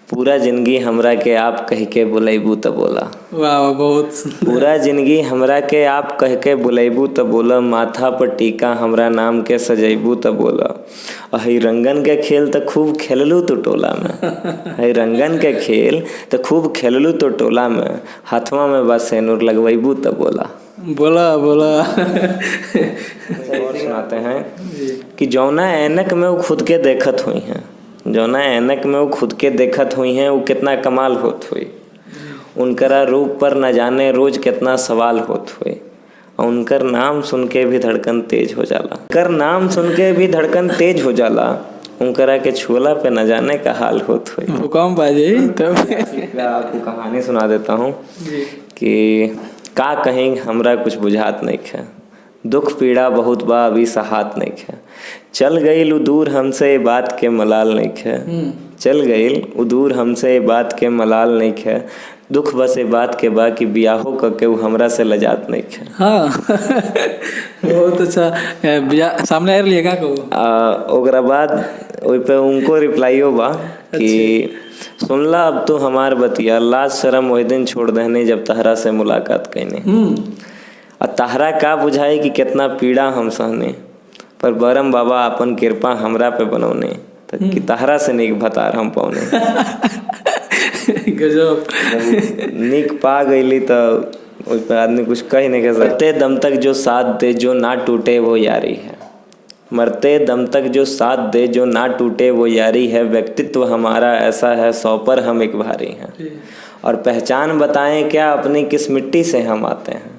पूरा जिंदगी हमरा के आप कह के बुलैबू त बोला। वाह, बहुत पूरा जिंदगी हमरा के आप कह के बुलैबू त बोला, माथा पर टीका हमरा नाम के सजैबू त बोला। हई रंगन के खेल त खूब खेललू तो टोला में, हई रंगन के खेल त खूब खेललू तो टोला में, हाथवा में बस सेनुर लगवैबू त बोला। बोला बोला। और सुनाते हैं कि जौना ऐनक में वो खुद के देखत हुई हैं, जौना ऐनक में वो खुद के देखत हुई हैं, वो कितना कमाल होत हुई। उनकरा रूप पर न जाने रोज कितना सवाल होत हुई, और उनकर नाम सुन के भी धड़कन तेज हो जाला। उनकर नाम सुन के भी धड़कन तेज हो जाला, उनकरा के छुअला पे न जाने का हाल होत हुई। भूकंप आ जाए तब। आपको कहानी सुना देता हूँ कि का कहीं हमरा कुछ बुझात नहीं है, दुख पीड़ा बहुत बा अभी सहात नहीं है। चल गईल उ दूर हमसे ये बात के मलाल नहीं है, चल गईल उ दूर हमसे ये बात के मलाल नहीं है। दुख बस ये बात के बा कि बियाहो करके वो हमरा से लजात नहीं है। हाँ। बहुत अच्छा। बिया सामने आयर लिएगा को ओकरा बाद ओइ पे उनको रिप्लाईओ बा कि सुनला अब तो हमार बतिया, लाज शर्म वही दिन छोड़ देने जब तहरा से मुलाकात कैने। और तहरा का बुझाई कि कितना पीड़ा हम सहने, पर बरम बाबा अपन कृपा हमरा पे बनौने, कि तहरा से निक भतार हम पौने। गजब। निक पा गईली तो ओइ पे आदमी कुछ कह नहीं कह सकते। दम तक जो साथ दे जो ना टूटे वो यारी है, मरते दम तक जो साथ दे जो ना टूटे वो यारी है। व्यक्तित्व हमारा ऐसा है 100 पर हम एक भारी हैं, और पहचान बताएं क्या अपनी किस मिट्टी से हम आते हैं।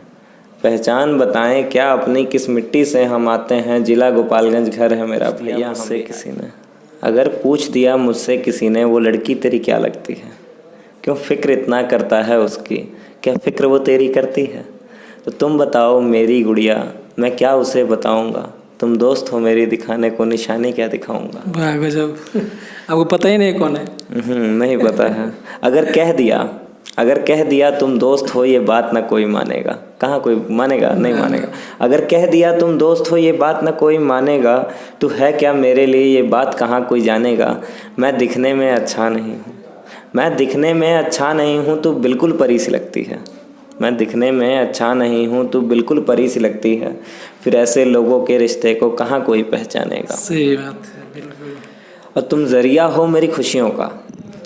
पहचान बताएं क्या अपनी किस मिट्टी से हम आते हैं। जिला गोपालगंज घर है मेरा भैया। हमसे किसी ने अगर पूछ दिया मुझसे किसी ने, वो लड़की तेरी क्या लगती है, क्यों फिक्र इतना करता है उसकी, क्या फिक्र वो तेरी करती है। तो तुम बताओ मेरी गुड़िया, मैं क्या उसे बताऊंगा। तुम दोस्त हो मेरी, दिखाने को निशानी क्या दिखाऊंगा। वाह गजब। आपको पता ही नहीं कौन है। नहीं पता है। अगर कह दिया तुम दोस्त हो ये बात ना कोई मानेगा। कहाँ कोई मानेगा, नहीं मानेगा। अगर कह दिया तुम दोस्त हो ये बात ना कोई मानेगा। तू है क्या मेरे लिए ये बात कहाँ कोई जानेगा। मैं दिखने में अच्छा नहीं हूँ, मैं दिखने में अच्छा नहीं हूँ, तू बिल्कुल परी सी लगती है। मैं दिखने में अच्छा नहीं हूँ, तू बिल्कुल परी सी लगती है। फिर ऐसे लोगों के रिश्ते को कहाँ कोई पहचानेगा। सही बात है, बिल्कुल। और तुम ज़रिया हो मेरी खुशियों का,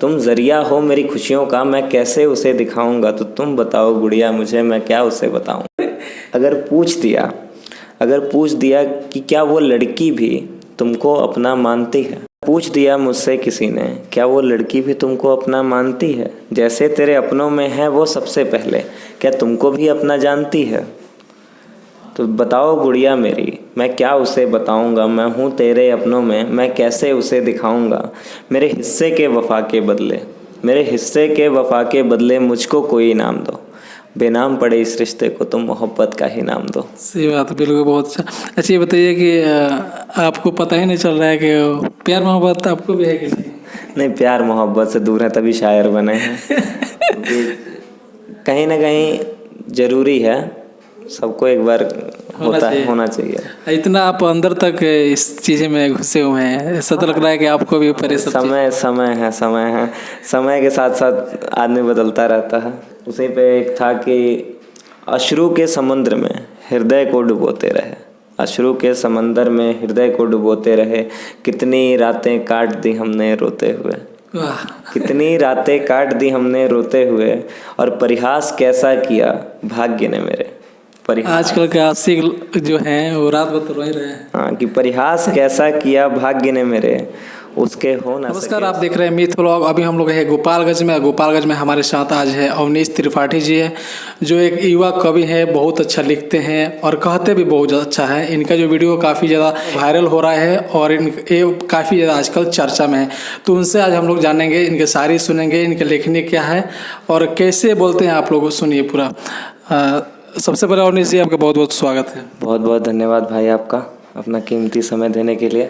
तुम ज़रिया हो मेरी खुशियों का, मैं कैसे उसे दिखाऊंगा। तो तुम बताओ गुड़िया मुझे, मैं क्या उसे बताऊं। अगर पूछ दिया कि क्या वो लड़की भी तुमको अपना मानती है। पूछ दिया मुझसे किसी ने, क्या वो लड़की भी तुमको अपना मानती है। जैसे तेरे अपनों में है वो सबसे पहले, क्या तुमको भी अपना जानती है। तो बताओ गुड़िया मेरी, मैं क्या उसे बताऊंगा। मैं हूँ तेरे अपनों में, मैं कैसे उसे दिखाऊंगा। मेरे हिस्से के वफा के बदले, मेरे हिस्से के वफा के बदले मुझको कोई इनाम दो। बेनाम पड़े इस रिश्ते को तुम मोहब्बत का ही नाम दो। सही बात है, बिल्कुल। बहुत अच्छा। अच्छा ये बताइए कि आपको पता ही नहीं चल रहा है कि प्यार मोहब्बत आपको भी है कि नहीं। नहीं, प्यार मोहब्बत से दूर है तभी शायर बने हैं। कहीं ना कहीं ज़रूरी है, सबको एक बार होना चाहिए। इतना आप अंदर तक इस चीज़ में घुसे हुए हैं, ऐसा तो लग रहा है कि आपको भी समय है। समय के साथ साथ आदमी बदलता रहता है। उसी पे एक था कि अश्रु के समुद्र में हृदय को डुबोते रहे, अश्रु के समंदर में हृदय को डुबोते रहे। कितनी रातें काट दी हमने रोते हुए, कितनी रातें काट दी हमने रोते हुए। और परिहास कैसा किया भाग्य ने मेरे। आजकल के आशिक जो हैं वो रात भर तो रो ही रहे हैं। हाँ, कि परिहास कैसा किया भाग्य ने मेरे, उसके हो ना। नमस्कार, आप देख रहे हैं मिथ व्लॉग। अभी हम लोग हैं गोपालगंज में हमारे साथ आज है अवनीश त्रिपाठी जी है, जो एक युवा कवि है, बहुत अच्छा लिखते हैं और कहते भी बहुत अच्छा है। इनका जो वीडियो काफ़ी ज़्यादा वायरल हो रहा है और ये काफ़ी ज़्यादा आजकल चर्चा में है। तो उनसे आज हम लोग जानेंगे, इनके शायरी सुनेंगे, इनके लेखनी क्या है और कैसे बोलते हैं। आप लोग सुनिए पूरा। सबसे पहले अवनीश जी आपका बहुत बहुत स्वागत है। बहुत बहुत धन्यवाद भाई आपका, अपना कीमती समय देने के लिए।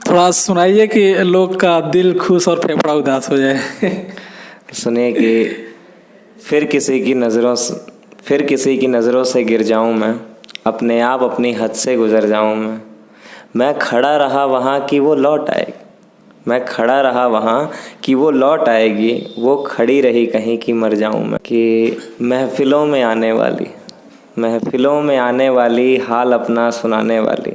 थोड़ा सुनाइए कि लोग का दिल खुश और फेफड़ा उदास हो जाए। सुनिए कि फिर किसी की नज़रों से गिर जाऊं मैं, अपने आप अपनी हद से गुजर जाऊं मैं खड़ा रहा वहाँ कि वो लौट आए, मैं खड़ा रहा वहाँ कि वो लौट आएगी, वो खड़ी रही कहीं कि मर जाऊँ मैं। कि महफ़िलों में आने वाली हाल अपना सुनाने वाली,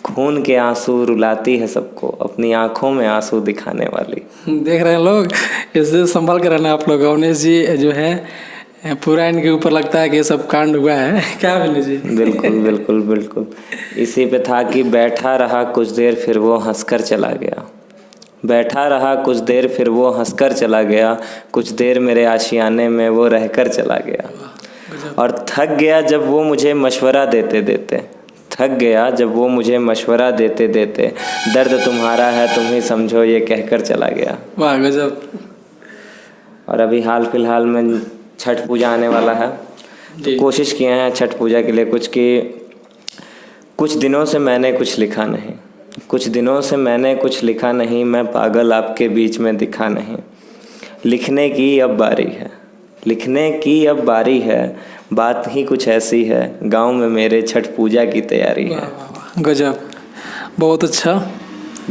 खून के आंसू रुलाती है सबको, अपनी आंखों में आंसू दिखाने वाली। देख रहे हैं लोग, इससे संभाल कर रहना आप लोग। अवनीश जी जो है पूरा इनके ऊपर लगता है कि ये सब कांड हुआ है क्या अवनीश जी? बिल्कुल बिल्कुल बिल्कुल। इसी पे था कि बैठा रहा कुछ देर फिर वो हंसकर चला गया, बैठा रहा कुछ देर फिर वो हंसकर चला गया, कुछ देर मेरे आशियाने में वो रहकर चला गया। और थक गया जब वो मुझे मशवरा देते देते, थक गया जब वो मुझे मशवरा देते देते, दर्द तुम्हारा है तुम ही समझो ये कहकर चला गया। वाह गजब। और अभी हाल फिलहाल में छठ पूजा आने वाला है, तो कोशिश किए हैं छठ पूजा के लिए कुछ दिनों से मैंने कुछ लिखा नहीं, कुछ दिनों से मैंने कुछ लिखा नहीं, मैं पागल आपके बीच में दिखा नहीं। लिखने की अब बारी है, लिखने की अब बारी है, बात ही कुछ ऐसी है, गांव में मेरे छठ पूजा की तैयारी है। गजब, बहुत अच्छा।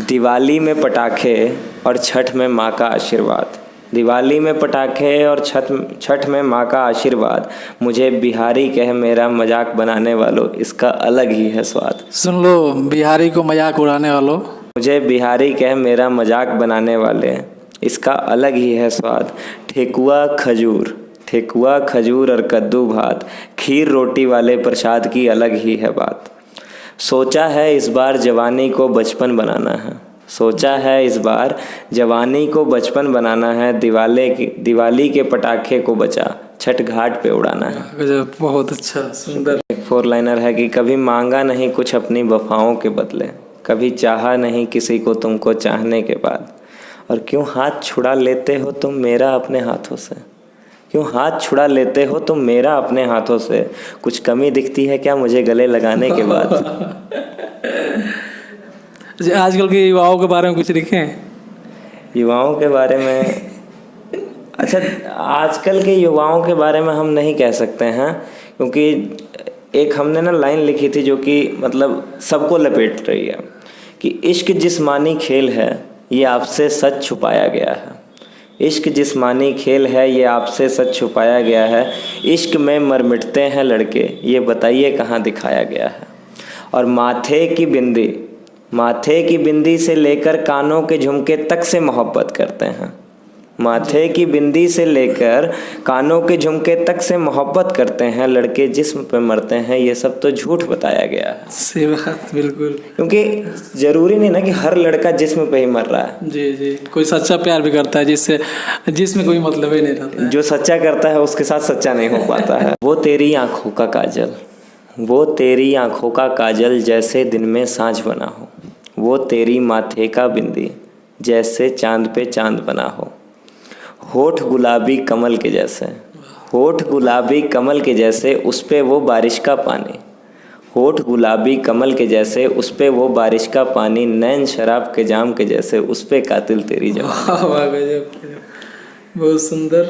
दिवाली में पटाखे और छठ में माँ का आशीर्वाद, दिवाली में पटाखे और छठ में माँ का आशीर्वाद, मुझे बिहारी कह मेरा मजाक बनाने वालों, इसका अलग ही है स्वाद। सुन लो, बिहारी को मजाक उड़ाने वालों, मुझे बिहारी कह मेरा मजाक बनाने वाले, इसका अलग ही है स्वाद। ठेकुआ खजूर और कद्दू भात, खीर रोटी वाले प्रसाद की अलग ही है बात। सोचा है इस बार जवानी को बचपन बनाना है, सोचा है इस बार जवानी को बचपन बनाना है, दिवाली के पटाखे को बचा छठ घाट पे उड़ाना है। गजब, बहुत अच्छा, सुंदर। एक 4 लाइनर है कि कभी मांगा नहीं कुछ अपनी वफाओं के बदले, कभी चाहा नहीं किसी को तुमको चाहने के बाद, और क्यों हाथ छुड़ा लेते हो तुम मेरा अपने हाथों से, क्यों हाथ छुड़ा लेते हो तुम मेरा अपने हाथों से, कुछ कमी दिखती है क्या मुझे गले लगाने के बाद। आजकल के युवाओं के बारे में कुछ लिखें? युवाओं के बारे में, अच्छा आजकल के युवाओं के बारे में हम नहीं कह सकते हैं, क्योंकि एक हमने ना लाइन लिखी थी जो कि मतलब सबको लपेट रही है कि इश्क जिस्मानी खेल है ये आपसे सच छुपाया गया है, इश्क जिस्मानी खेल है ये आपसे सच छुपाया गया है, इश्क में मर मिटते हैं लड़के ये बताइए कहाँ दिखाया गया है। और माथे की बिंदी से लेकर कानों के झुमके तक से मोहब्बत करते हैं, माथे की बिंदी से लेकर कानों के झुमके तक से मोहब्बत करते हैं, लड़के जिस्म पे मरते हैं ये सब तो झूठ बताया गया है। सही बात, बिल्कुल। क्योंकि ज़रूरी नहीं ना कि हर लड़का जिस्म पे ही मर रहा है। जी, कोई सच्चा प्यार भी करता है जिसमें कोई मतलब ही नहीं रहता है। जो सच्चा करता है उसके साथ सच्चा नहीं हो पाता है। वो तेरी आँखों का काजल जैसे दिन में सांझ बना हो, वो तेरी माथे का बिंदी जैसे चांद पे चांद बना हो, होठ गुलाबी कमल के जैसे उस पे वो बारिश का पानी, होठ गुलाबी कमल के जैसे उस पे वो बारिश का पानी, नैन शराब के जाम के जैसे उस पे कातिल तेरी जवानी। वाह गजब, बहुत सुंदर।